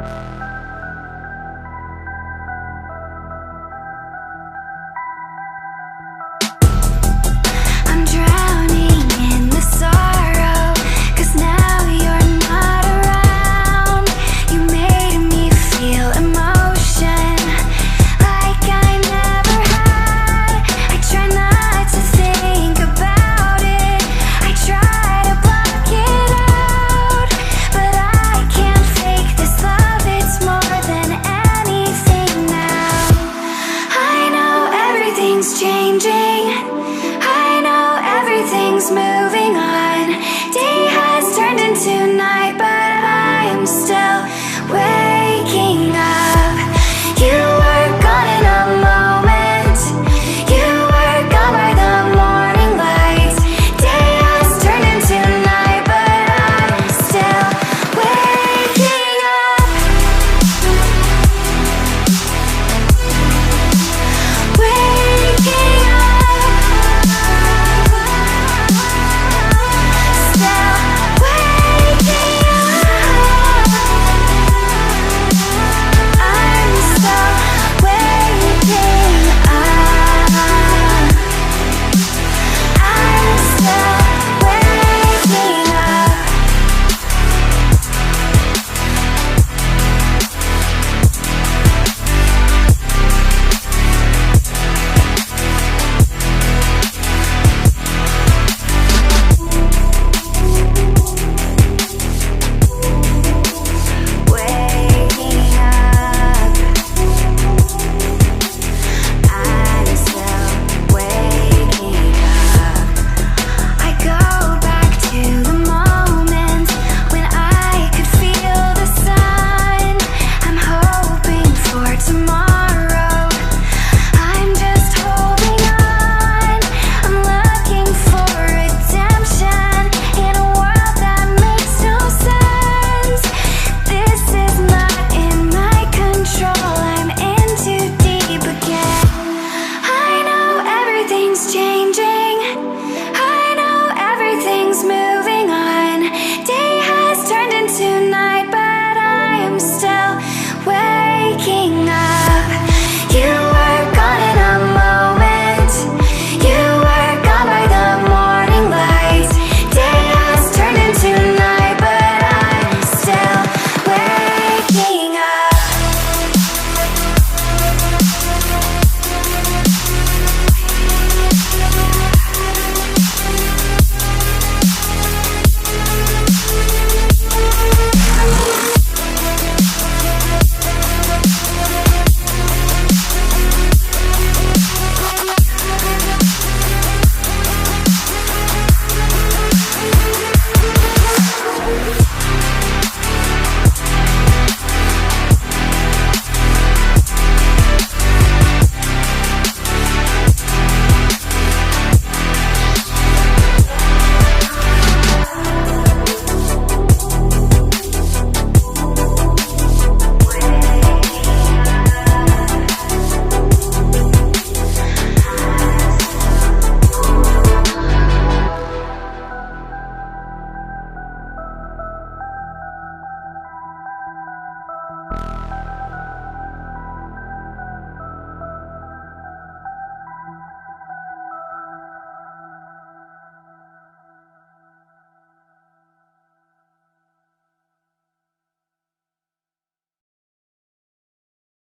I'm drowning in the sorrow, 'cause now you're not around. You made me feel emotion like I never had. I try not to think about it, I try to block it out, but I can't fake this love, it's more than anything now. I know everything's changing, I know everything's moving